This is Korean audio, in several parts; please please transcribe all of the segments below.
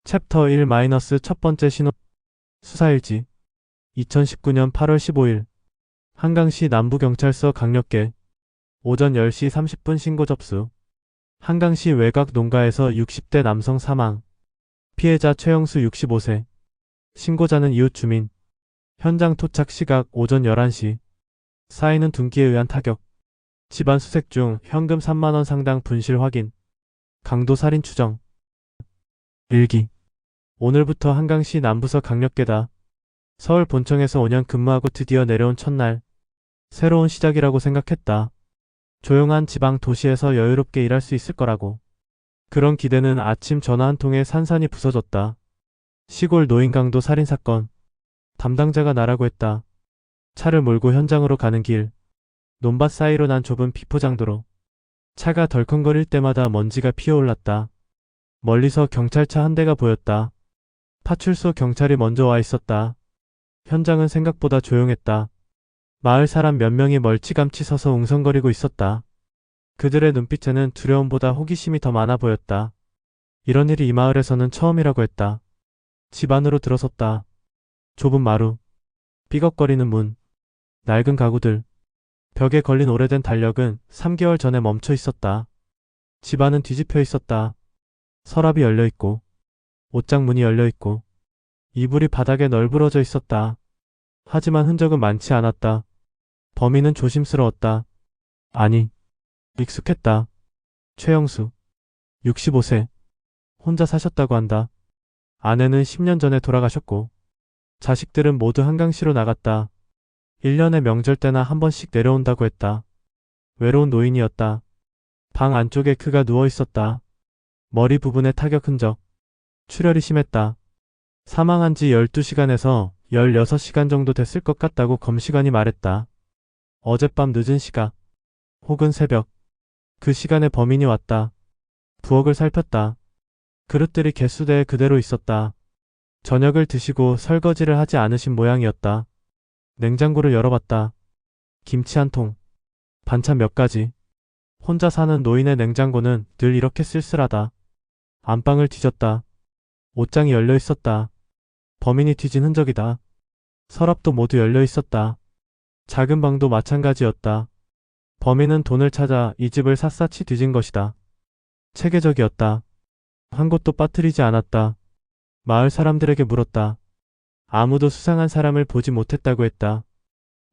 챕터 1 첫 번째 신호 수사일지 2019년 8월 15일 한강시 남부경찰서 강력계 오전 10시 30분 신고 접수. 한강시 외곽 농가에서 60대 남성 사망. 피해자 최영수 65세. 신고자는 이웃 주민. 현장 토착 시각 오전 11시. 사인은 둔기에 의한 타격. 집안 수색 중 현금 3만원 상당 분실 확인. 강도 살인 추정. 일기. 오늘부터 한강시 남부서 강력계다. 서울 본청에서 5년 근무하고 드디어 내려온 첫날. 새로운 시작이라고 생각했다. 조용한 지방 도시에서 여유롭게 일할 수 있을 거라고. 그런 기대는 아침 전화 한 통에 산산이 부서졌다. 시골 노인 강도 살인사건. 담당자가 나라고 했다. 차를 몰고 현장으로 가는 길. 논밭 사이로 난 좁은 비포장도로. 차가 덜컹거릴 때마다 먼지가 피어올랐다. 멀리서 경찰차 한 대가 보였다. 파출소 경찰이 먼저 와 있었다. 현장은 생각보다 조용했다. 마을 사람 몇 명이 멀찌감치 서서 웅성거리고 있었다. 그들의 눈빛에는 두려움보다 호기심이 더 많아 보였다. 이런 일이 이 마을에서는 처음이라고 했다. 집 안으로 들어섰다. 좁은 마루, 삐걱거리는 문, 낡은 가구들, 벽에 걸린 오래된 달력은 3개월 전에 멈춰 있었다. 집 안은 뒤집혀 있었다. 서랍이 열려 있고, 옷장 문이 열려 있고, 이불이 바닥에 널브러져 있었다. 하지만 흔적은 많지 않았다. 범인은 조심스러웠다. 아니, 익숙했다. 최영수, 65세. 혼자 사셨다고 한다. 아내는 10년 전에 돌아가셨고, 자식들은 모두 한강시로 나갔다. 1년에 명절 때나 한 번씩 내려온다고 했다. 외로운 노인이었다. 방 안쪽에 그가 누워 있었다. 머리 부분에 타격 흔적. 출혈이 심했다. 사망한 지 12시간에서 16시간 정도 됐을 것 같다고 검시관이 말했다. 어젯밤 늦은 시각, 혹은 새벽. 그 시간에 범인이 왔다. 부엌을 살폈다. 그릇들이 개수대에 그대로 있었다. 저녁을 드시고 설거지를 하지 않으신 모양이었다. 냉장고를 열어봤다. 김치 한 통, 반찬 몇 가지. 혼자 사는 노인의 냉장고는 늘 이렇게 쓸쓸하다. 안방을 뒤졌다. 옷장이 열려 있었다. 범인이 뒤진 흔적이다. 서랍도 모두 열려 있었다. 작은 방도 마찬가지였다. 범인은 돈을 찾아 이 집을 샅샅이 뒤진 것이다. 체계적이었다. 한 곳도 빠뜨리지 않았다. 마을 사람들에게 물었다. 아무도 수상한 사람을 보지 못했다고 했다.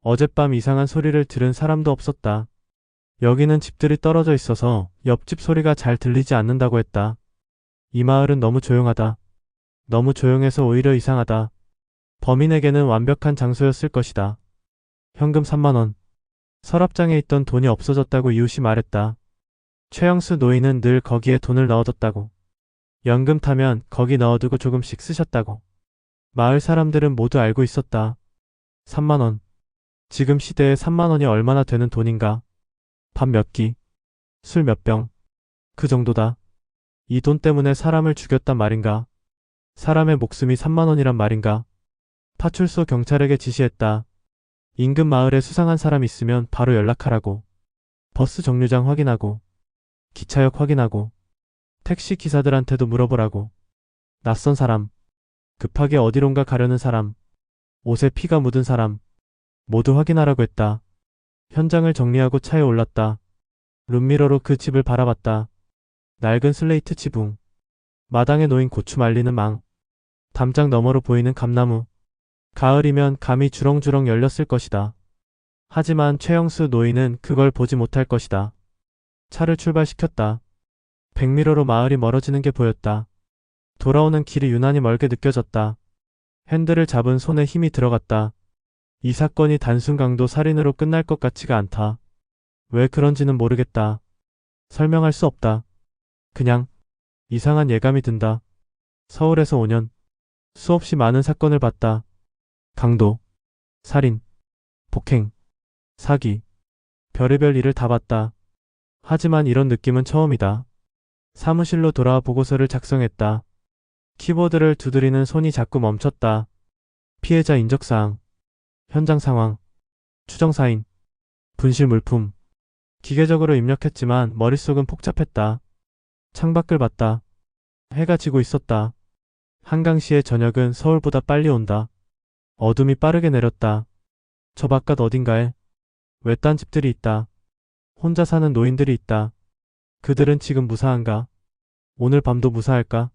어젯밤 이상한 소리를 들은 사람도 없었다. 여기는 집들이 떨어져 있어서 옆집 소리가 잘 들리지 않는다고 했다. 이 마을은 너무 조용하다. 너무 조용해서 오히려 이상하다. 범인에게는 완벽한 장소였을 것이다. 현금 3만원. 서랍장에 있던 돈이 없어졌다고 이웃이 말했다. 최영수 노인은 늘 거기에 돈을 넣어뒀다고. 연금 타면 거기 넣어두고 조금씩 쓰셨다고. 마을 사람들은 모두 알고 있었다. 3만원. 지금 시대에 3만원이 얼마나 되는 돈인가. 밥 몇 끼, 술 몇 병. 그 정도다. 이 돈 때문에 사람을 죽였단 말인가. 사람의 목숨이 3만원이란 말인가. 파출소 경찰에게 지시했다. 인근 마을에 수상한 사람 있으면 바로 연락하라고. 버스 정류장 확인하고, 기차역 확인하고, 택시 기사들한테도 물어보라고. 낯선 사람, 급하게 어디론가 가려는 사람, 옷에 피가 묻은 사람, 모두 확인하라고 했다. 현장을 정리하고 차에 올랐다. 룸미러로 그 집을 바라봤다. 낡은 슬레이트 지붕, 마당에 놓인 고추 말리는 망, 담장 너머로 보이는 감나무. 가을이면 감이 주렁주렁 열렸을 것이다. 하지만 최영수 노인은 그걸 보지 못할 것이다. 차를 출발시켰다. 백미러로 마을이 멀어지는 게 보였다. 돌아오는 길이 유난히 멀게 느껴졌다. 핸들을 잡은 손에 힘이 들어갔다. 이 사건이 단순 강도 살인으로 끝날 것 같지가 않다. 왜 그런지는 모르겠다. 설명할 수 없다. 그냥 이상한 예감이 든다. 서울에서 5년. 수없이 많은 사건을 봤다. 강도, 살인, 폭행, 사기, 별의별 일을 다 봤다. 하지만 이런 느낌은 처음이다. 사무실로 돌아와 보고서를 작성했다. 키보드를 두드리는 손이 자꾸 멈췄다. 피해자 인적사항, 현장 상황, 추정사인, 분실 물품. 기계적으로 입력했지만 머릿속은 복잡했다. 창밖을 봤다. 해가 지고 있었다. 한강시의 저녁은 서울보다 빨리 온다. 어둠이 빠르게 내렸다. 저 바깥 어딘가에 외딴 집들이 있다. 혼자 사는 노인들이 있다. 그들은 지금 무사한가? 오늘 밤도 무사할까?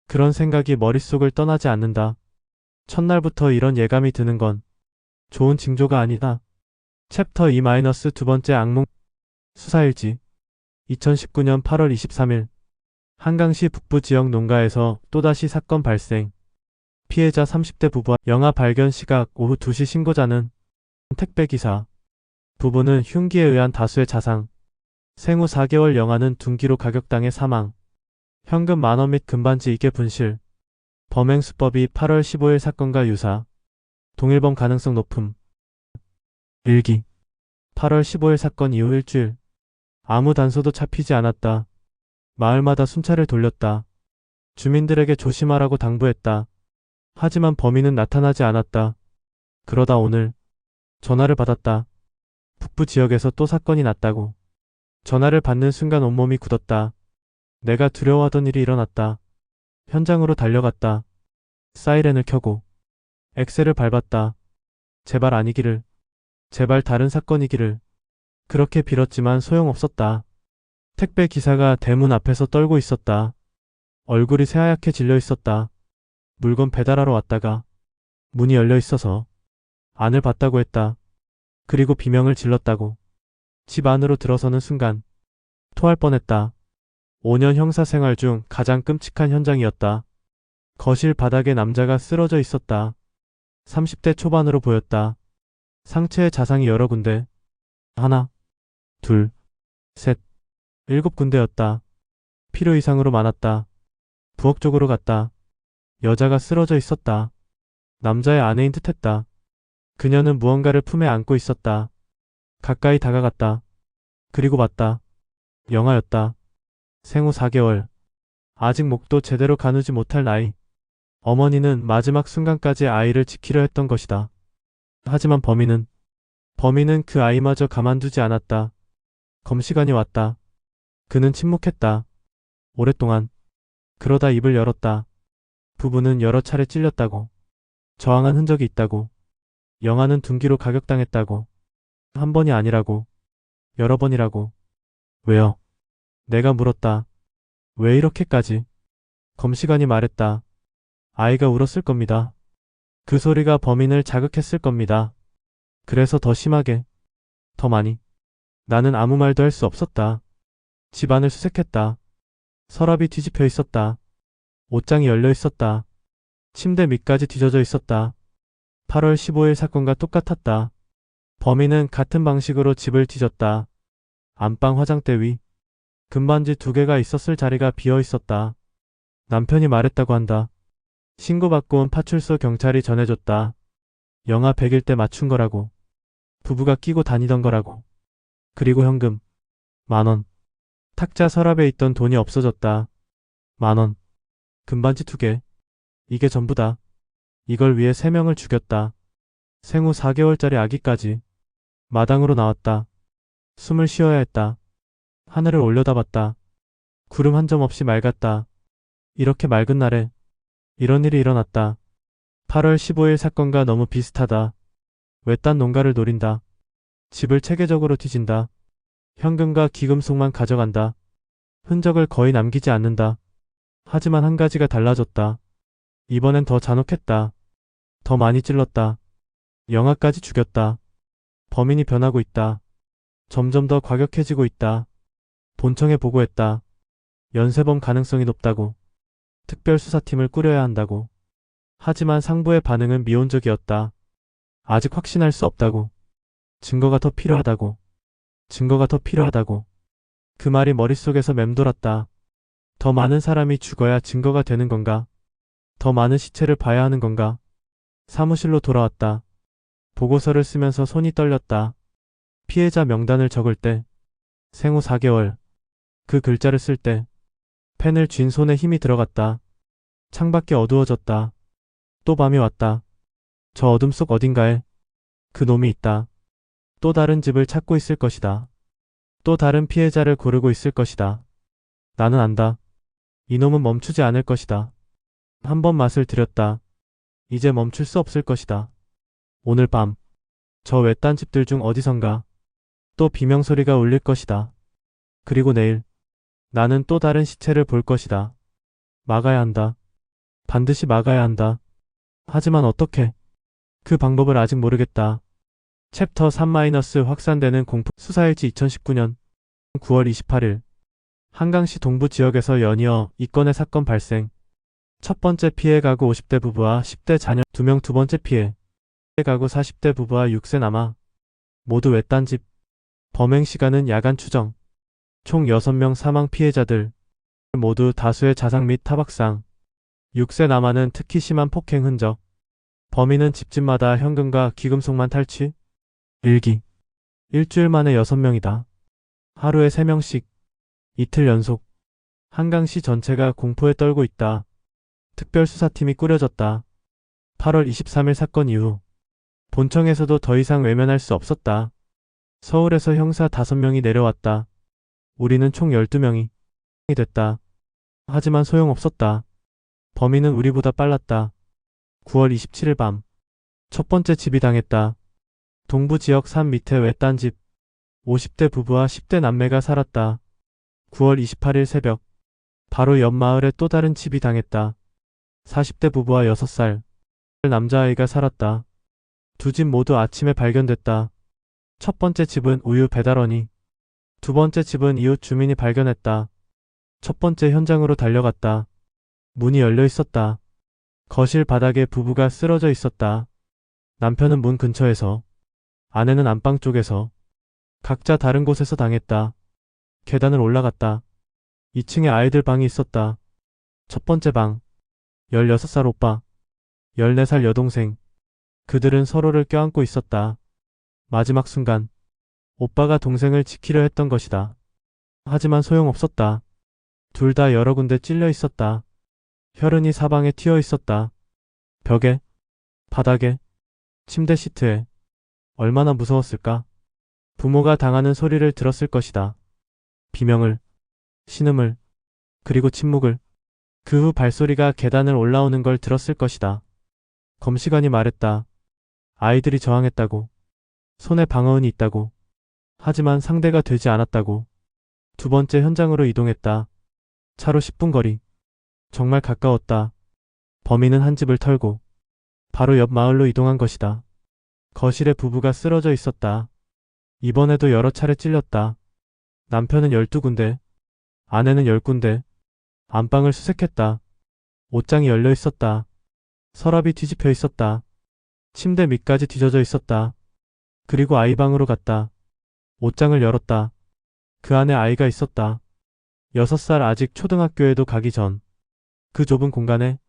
그런 생각이 머릿속을 떠나지 않는다. 첫날부터 이런 예감이 드는 건 좋은 징조가 아니다. 챕터 2- 두 번째 악몽 수사일지 2019년 8월 23일 한강시 북부 지역 농가에서 또다시 사건 발생. 피해자 30대 부부와 영아 발견 시각 오후 2시 신고자는 택배기사. 부부는 흉기에 의한 다수의 자상. 생후 4개월 영아는 둔기로 가격당해 사망. 현금 만원 및 금반지 2개 분실. 범행 수법이 8월 15일 사건과 유사. 동일범 가능성 높음. 일기 8월 15일 사건 이후 일주일. 아무 단서도 잡히지 않았다. 마을마다 순찰을 돌렸다. 주민들에게 조심하라고 당부했다. 하지만 범인은 나타나지 않았다. 그러다 오늘 전화를 받았다. 북부 지역에서 또 사건이 났다고. 전화를 받는 순간 온몸이 굳었다. 내가 두려워하던 일이 일어났다. 현장으로 달려갔다. 사이렌을 켜고 엑셀을 밟았다. 제발 아니기를. 제발 다른 사건이기를. 그렇게 빌었지만 소용없었다. 택배 기사가 대문 앞에서 떨고 있었다. 얼굴이 새하얗게 질려 있었다. 물건 배달하러 왔다가 문이 열려 있어서 안을 봤다고 했다. 그리고 비명을 질렀다고. 집 안으로 들어서는 순간 토할 뻔했다. 5년 형사 생활 중 가장 끔찍한 현장이었다. 거실 바닥에 남자가 쓰러져 있었다. 30대 초반으로 보였다. 상체에 자상이 여러 군데. 하나, 둘, 셋, 7군데였다. 필요 이상으로 많았다. 부엌 쪽으로 갔다. 여자가 쓰러져 있었다. 남자의 아내인 듯했다. 그녀는 무언가를 품에 안고 있었다. 가까이 다가갔다. 그리고 봤다. 영아였다. 생후 4개월. 아직 목도 제대로 가누지 못할 나이. 어머니는 마지막 순간까지 아이를 지키려 했던 것이다. 하지만 범인은 그 아이마저 가만두지 않았다. 검시관이 왔다. 그는 침묵했다. 오랫동안. 그러다 입을 열었다. 부부는 여러 차례 찔렸다고. 저항한 흔적이 있다고. 영아는 둔기로 가격당했다고. 한 번이 아니라고. 여러 번이라고. 왜요? 내가 물었다. 왜 이렇게까지? 검시관이 말했다. 아이가 울었을 겁니다. 그 소리가 범인을 자극했을 겁니다. 그래서 더 심하게, 더 많이. 나는 아무 말도 할 수 없었다. 집안을 수색했다. 서랍이 뒤집혀 있었다. 옷장이 열려 있었다. 침대 밑까지 뒤져져 있었다. 8월 15일 사건과 똑같았다. 범인은 같은 방식으로 집을 뒤졌다. 안방 화장대 위. 금반지 2개가 있었을 자리가 비어 있었다. 남편이 말했다고 한다. 신고받고 온 파출소 경찰이 전해줬다. 영하 100일 때 맞춘 거라고. 부부가 끼고 다니던 거라고. 그리고 현금. 10,000원. 탁자 서랍에 있던 돈이 없어졌다. 10,000원. 금반지 2개. 이게 전부다. 이걸 위해 3명을 죽였다. 생후 4개월짜리 아기까지. 마당으로 나왔다. 숨을 쉬어야 했다. 하늘을 올려다봤다. 구름 한 점 없이 맑았다. 이렇게 맑은 날에 이런 일이 일어났다. 8월 15일 사건과 너무 비슷하다. 외딴 농가를 노린다. 집을 체계적으로 뒤진다. 현금과 기금속만 가져간다. 흔적을 거의 남기지 않는다. 하지만 한 가지가 달라졌다. 이번엔 더 잔혹했다. 더 많이 찔렀다. 영아까지 죽였다. 범인이 변하고 있다. 점점 더 과격해지고 있다. 본청에 보고했다. 연쇄범 가능성이 높다고. 특별수사팀을 꾸려야 한다고. 하지만 상부의 반응은 미온적이었다. 아직 확신할 수 없다고. 증거가 더 필요하다고. 증거가 더 필요하다고. 그 말이 머릿속에서 맴돌았다. 더 많은 사람이 죽어야 증거가 되는 건가? 더 많은 시체를 봐야 하는 건가? 사무실로 돌아왔다. 보고서를 쓰면서 손이 떨렸다. 피해자 명단을 적을 때, 생후 4개월. 그 글자를 쓸 때, 펜을 쥔 손에 힘이 들어갔다. 창밖이 어두워졌다. 또 밤이 왔다. 저 어둠 속 어딘가에 그 놈이 있다. 또 다른 집을 찾고 있을 것이다. 또 다른 피해자를 고르고 있을 것이다. 나는 안다. 이놈은 멈추지 않을 것이다. 한 번 맛을 들였다. 이제 멈출 수 없을 것이다. 오늘 밤, 저 외딴 집들 중 어디선가 또 비명소리가 울릴 것이다. 그리고 내일, 나는 또 다른 시체를 볼 것이다. 막아야 한다. 반드시 막아야 한다. 하지만 어떻게? 그 방법을 아직 모르겠다. 챕터 3- 확산되는 공포 수사일지 2019년 9월 28일 한강시 동부 지역에서 연이어 이 건의 사건 발생. 첫 번째 피해 가구 50대 부부와 10대 자녀 2명. 두 번째 피해 가구 40대 부부와 6세 남아 모두 외딴 집. 범행 시간은 야간 추정. 총 6명. 사망 피해자들 모두 다수의 자상 및 타박상. 6세 남아는 특히 심한 폭행 흔적. 범인은 집집마다 현금과 귀금속만 탈취. 일기. 일주일 만에 6명이다. 하루에 3명씩. 이틀 연속. 한강시 전체가 공포에 떨고 있다. 특별수사팀이 꾸려졌다. 8월 23일 사건 이후 본청에서도 더 이상 외면할 수 없었다. 서울에서 형사 5명이 내려왔다. 우리는 총 12명이 됐다. 하지만 소용없었다. 범인은 우리보다 빨랐다. 9월 27일 밤 첫 번째 집이 당했다. 동부 지역 산 밑에 외딴 집. 50대 부부와 10대 남매가 살았다. 9월 28일 새벽 바로 옆 마을에 또 다른 집이 당했다. 40대 부부와 6살 남자아이가 살았다. 두 집 모두 아침에 발견됐다. 첫 번째 집은 우유 배달원이, 두 번째 집은 이웃 주민이 발견했다. 첫 번째 현장으로 달려갔다. 문이 열려 있었다. 거실 바닥에 부부가 쓰러져 있었다. 남편은 문 근처에서, 아내는 안방 쪽에서, 각자 다른 곳에서 당했다. 계단을 올라갔다. 2층에 아이들 방이 있었다. 첫 번째 방, 16살 오빠, 14살 여동생. 그들은 서로를 껴안고 있었다. 마지막 순간, 오빠가 동생을 지키려 했던 것이다. 하지만 소용없었다. 둘 다 여러 군데 찔려 있었다. 혈흔이 사방에 튀어 있었다. 벽에, 바닥에, 침대 시트에. 얼마나 무서웠을까? 부모가 당하는 소리를 들었을 것이다. 비명을, 신음을, 그리고 침묵을. 그 후 발소리가 계단을 올라오는 걸 들었을 것이다. 검시관이 말했다. 아이들이 저항했다고. 손에 방어은이 있다고. 하지만 상대가 되지 않았다고. 두 번째 현장으로 이동했다. 차로 10분 거리. 정말 가까웠다. 범인은 한 집을 털고 바로 옆 마을로 이동한 것이다. 거실에 부부가 쓰러져 있었다. 이번에도 여러 차례 찔렸다. 남편은 12군데, 아내는 10군데. 안방을 수색했다. 옷장이 열려 있었다. 서랍이 뒤집혀 있었다. 침대 밑까지 뒤져져 있었다. 그리고 아이 방으로 갔다. 옷장을 열었다. 그 안에 아이가 있었다. 6살 아직 초등학교에도 가기 전. 그 좁은 공간에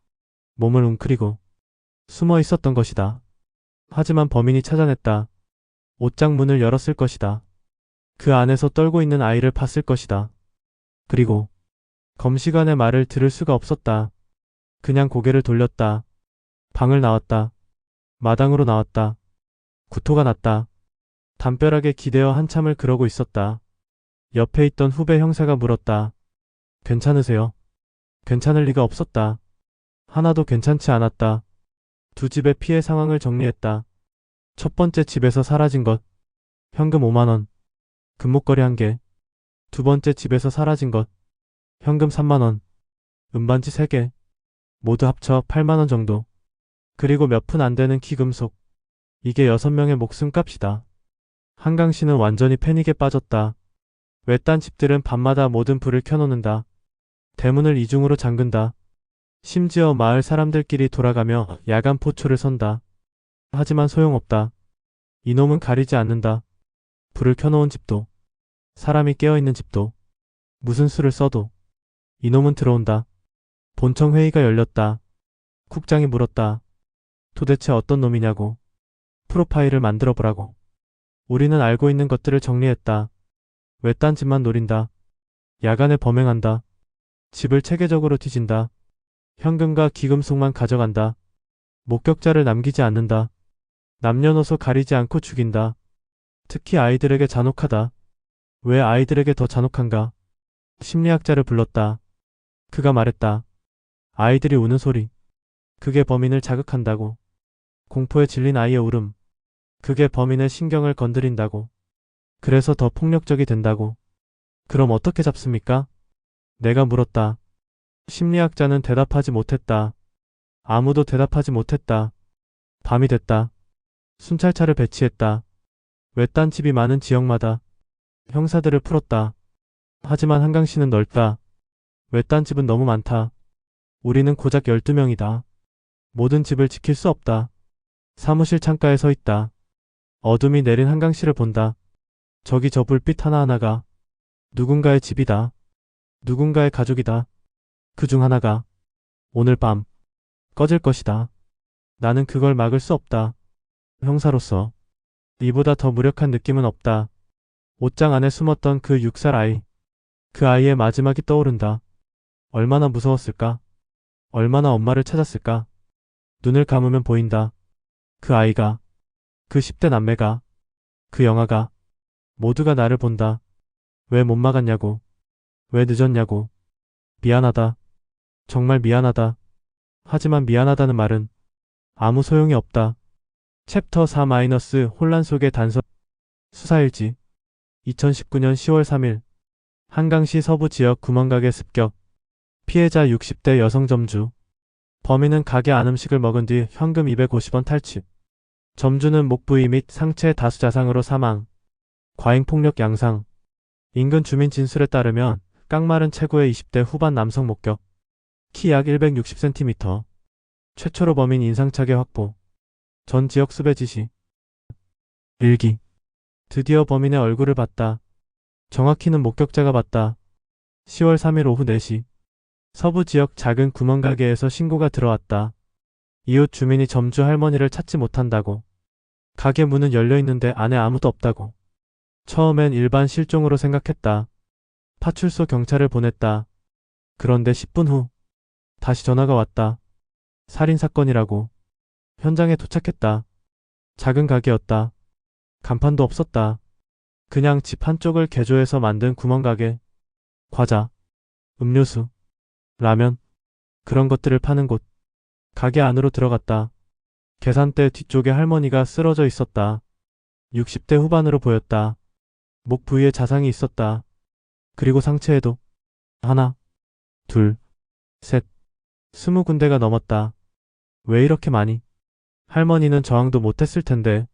몸을 웅크리고 숨어 있었던 것이다. 하지만 범인이 찾아냈다. 옷장 문을 열었을 것이다. 그 안에서 떨고 있는 아이를 봤을 것이다. 그리고 검시관의 말을 들을 수가 없었다. 그냥 고개를 돌렸다. 방을 나왔다. 마당으로 나왔다. 구토가 났다. 담벼락에 기대어 한참을 그러고 있었다. 옆에 있던 후배 형사가 물었다. 괜찮으세요? 괜찮을 리가 없었다. 하나도 괜찮지 않았다. 두 집의 피해 상황을 정리했다. 첫 번째 집에서 사라진 것. 현금 5만원. 금목걸이 1개. 두 번째 집에서 사라진 것. 현금 3만원. 은반지 3개. 모두 합쳐 8만원 정도. 그리고 몇 푼 안 되는 키금속. 이게 6명의 목숨값이다. 한강시는 완전히 패닉에 빠졌다. 외딴 집들은 밤마다 모든 불을 켜놓는다. 대문을 이중으로 잠근다. 심지어 마을 사람들끼리 돌아가며 야간 포초를 선다. 하지만 소용없다. 이놈은 가리지 않는다. 불을 켜놓은 집도, 사람이 깨어있는 집도, 무슨 수를 써도 이놈은 들어온다. 본청 회의가 열렸다. 국장이 물었다. 도대체 어떤 놈이냐고. 프로파일을 만들어 보라고. 우리는 알고 있는 것들을 정리했다. 외딴 집만 노린다. 야간에 범행한다. 집을 체계적으로 뒤진다. 현금과 기금속만 가져간다. 목격자를 남기지 않는다. 남녀노소 가리지 않고 죽인다. 특히 아이들에게 잔혹하다. 왜 아이들에게 더 잔혹한가? 심리학자를 불렀다. 그가 말했다. 아이들이 우는 소리, 그게 범인을 자극한다고. 공포에 질린 아이의 울음. 그게 범인의 신경을 건드린다고. 그래서 더 폭력적이 된다고. 그럼 어떻게 잡습니까? 내가 물었다. 심리학자는 대답하지 못했다. 아무도 대답하지 못했다. 밤이 됐다. 순찰차를 배치했다. 외딴 집이 많은 지역마다 형사들을 풀었다. 하지만 한강시는 넓다. 외딴 집은 너무 많다. 우리는 고작 12명이다. 모든 집을 지킬 수 없다. 사무실 창가에 서 있다. 어둠이 내린 한강시를 본다. 저기 저 불빛 하나하나가 누군가의 집이다. 누군가의 가족이다. 그 중 하나가 오늘 밤 꺼질 것이다. 나는 그걸 막을 수 없다. 형사로서 이보다 더 무력한 느낌은 없다. 옷장 안에 숨었던 그 6살 아이. 그 아이의 마지막이 떠오른다. 얼마나 무서웠을까? 얼마나 엄마를 찾았을까? 눈을 감으면 보인다. 그 아이가, 그 10대 남매가, 그 영아가, 모두가 나를 본다. 왜 못 막았냐고. 왜 늦었냐고. 미안하다. 정말 미안하다. 하지만 미안하다는 말은 아무 소용이 없다. 챕터 4 혼란 속의 단서. 수사일지 2019년 10월 3일 한강시 서부 지역 구멍가게 습격. 피해자 60대 여성 점주. 범인은 가게 안 음식을 먹은 뒤 현금 250원 탈취. 점주는 목 부위 및 상체 다수 자상으로 사망. 과잉폭력 양상. 인근 주민 진술에 따르면 깡마른 체구의 20대 후반 남성 목격. 키 약 160cm. 최초로 범인 인상착의 확보. 전 지역 수배 지시. 일기. 드디어 범인의 얼굴을 봤다. 정확히는 목격자가 봤다. 10월 3일 오후 4시. 서부 지역 작은 구멍가게에서 신고가 들어왔다. 이웃 주민이 점주 할머니를 찾지 못한다고. 가게 문은 열려 있는데 안에 아무도 없다고. 처음엔 일반 실종으로 생각했다. 파출소 경찰을 보냈다. 그런데 10분 후 다시 전화가 왔다. 살인사건이라고. 현장에 도착했다. 작은 가게였다. 간판도 없었다. 그냥 집 한쪽을 개조해서 만든 구멍가게. 과자, 음료수, 라면, 그런 것들을 파는 곳. 가게 안으로 들어갔다. 계산대 뒤쪽에 할머니가 쓰러져 있었다. 60대 후반으로 보였다. 목 부위에 자상이 있었다. 그리고 상체에도 하나, 둘, 셋, 20군데가 넘었다. 왜 이렇게 많이? 할머니는 저항도 못했을 텐데.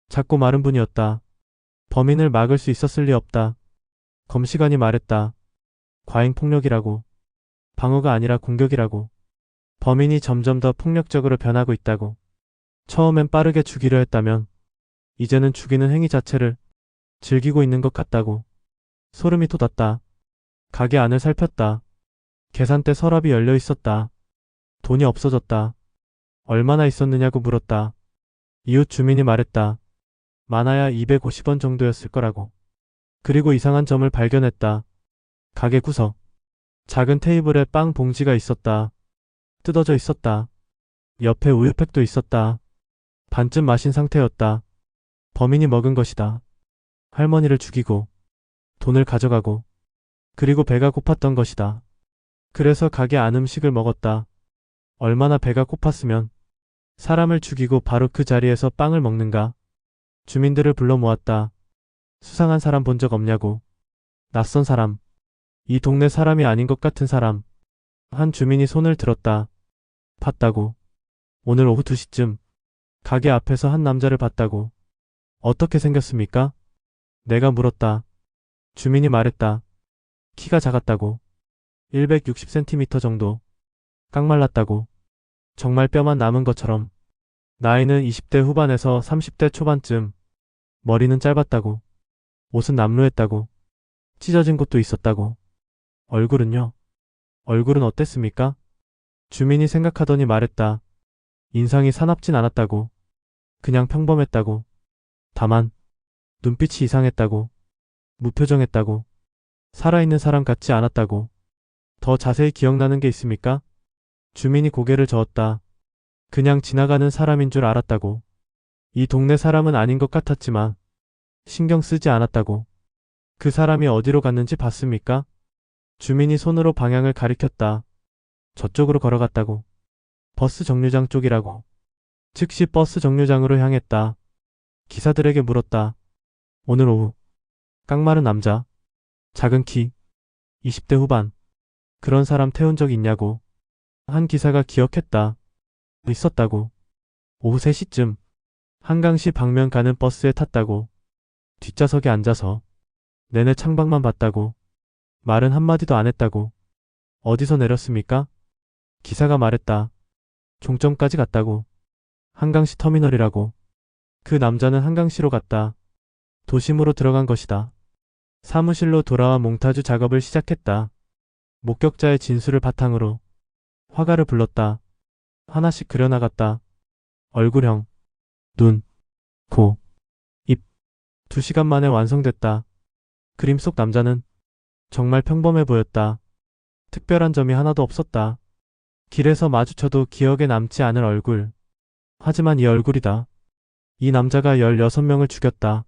작고 마른 분이었다. 범인을 막을 수 있었을 리 없다. 검시관이 말했다. 과잉폭력이라고. 방어가 아니라 공격이라고. 범인이 점점 더 폭력적으로 변하고 있다고. 처음엔 빠르게 죽이려 했다면 이제는 죽이는 행위 자체를 즐기고 있는 것 같다고. 소름이 돋았다. 가게 안을 살폈다. 계산대 서랍이 열려 있었다. 돈이 없어졌다. 얼마나 있었느냐고 물었다. 이웃 주민이 말했다. 많아야 250원 정도였을 거라고. 그리고 이상한 점을 발견했다. 가게 구석. 작은 테이블에 빵 봉지가 있었다. 뜯어져 있었다. 옆에 우유팩도 있었다. 반쯤 마신 상태였다. 범인이 먹은 것이다. 할머니를 죽이고 돈을 가져가고 그리고 배가 고팠던 것이다. 그래서 가게 안 음식을 먹었다. 얼마나 배가 고팠으면 사람을 죽이고 바로 그 자리에서 빵을 먹는가. 주민들을 불러 모았다. 수상한 사람 본 적 없냐고. 낯선 사람. 이 동네 사람이 아닌 것 같은 사람. 한 주민이 손을 들었다. 봤다고. 오늘 오후 2시쯤 가게 앞에서 한 남자를 봤다고. 어떻게 생겼습니까? 내가 물었다. 주민이 말했다. 키가 작았다고. 160cm 정도. 깡말랐다고. 정말 뼈만 남은 것처럼. 나이는 20대 후반에서 30대 초반쯤. 머리는 짧았다고. 옷은 남루했다고. 찢어진 곳도 있었다고. 얼굴은요? 얼굴은 어땠습니까? 주민이 생각하더니 말했다. 인상이 사납진 않았다고. 그냥 평범했다고. 다만 눈빛이 이상했다고. 무표정했다고. 살아있는 사람 같지 않았다고. 더 자세히 기억나는 게 있습니까? 주민이 고개를 저었다. 그냥 지나가는 사람인 줄 알았다고. 이 동네 사람은 아닌 것 같았지만 신경 쓰지 않았다고. 그 사람이 어디로 갔는지 봤습니까? 주민이 손으로 방향을 가리켰다. 저쪽으로 걸어갔다고. 버스 정류장 쪽이라고. 즉시 버스 정류장으로 향했다. 기사들에게 물었다. 오늘 오후. 깡마른 남자. 작은 키. 20대 후반. 그런 사람 태운 적 있냐고. 한 기사가 기억했다. 있었다고. 오후 3시쯤. 한강시 방면 가는 버스에 탔다고. 뒷좌석에 앉아서. 내내 창밖만 봤다고. 말은 한마디도 안 했다고. 어디서 내렸습니까? 기사가 말했다. 종점까지 갔다고. 한강시 터미널이라고. 그 남자는 한강시로 갔다. 도심으로 들어간 것이다. 사무실로 돌아와 몽타주 작업을 시작했다. 목격자의 진술을 바탕으로 화가를 불렀다. 하나씩 그려나갔다. 얼굴형, 눈, 코, 입. 2시간 만에 완성됐다. 그림 속 남자는 정말 평범해 보였다. 특별한 점이 하나도 없었다. 길에서 마주쳐도 기억에 남지 않을 얼굴. 하지만 이 얼굴이다. 이 남자가 16명을 죽였다.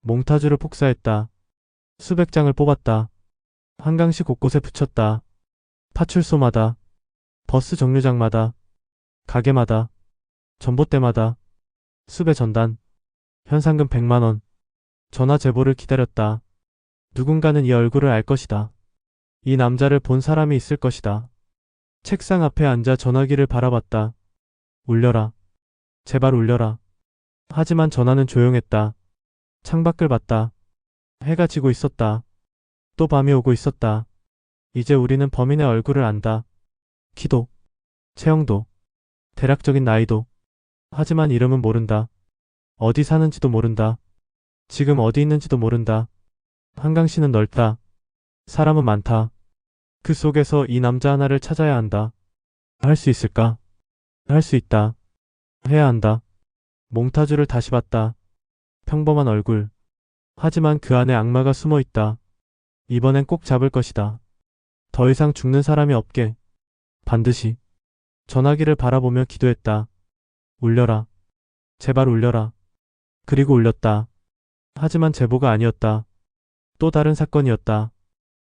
몽타주를 폭사했다. 수백 장을 뽑았다. 한강시 곳곳에 붙였다. 파출소마다, 버스 정류장마다, 가게마다, 전봇대마다, 수배 전단, 현상금 100만원, 전화 제보를 기다렸다. 누군가는 이 얼굴을 알 것이다. 이 남자를 본 사람이 있을 것이다. 책상 앞에 앉아 전화기를 바라봤다. 울려라. 제발 울려라. 하지만 전화는 조용했다. 창밖을 봤다. 해가 지고 있었다. 또 밤이 오고 있었다. 이제 우리는 범인의 얼굴을 안다. 키도, 체형도, 대략적인 나이도. 하지만 이름은 모른다. 어디 사는지도 모른다. 지금 어디 있는지도 모른다. 한강시는 넓다. 사람은 많다. 그 속에서 이 남자 하나를 찾아야 한다. 할 수 있을까? 할 수 있다. 해야 한다. 몽타주를 다시 봤다. 평범한 얼굴. 하지만 그 안에 악마가 숨어 있다. 이번엔 꼭 잡을 것이다. 더 이상 죽는 사람이 없게. 반드시. 전화기를 바라보며 기도했다. 울려라. 제발 울려라. 그리고 울렸다. 하지만 제보가 아니었다. 또 다른 사건이었다.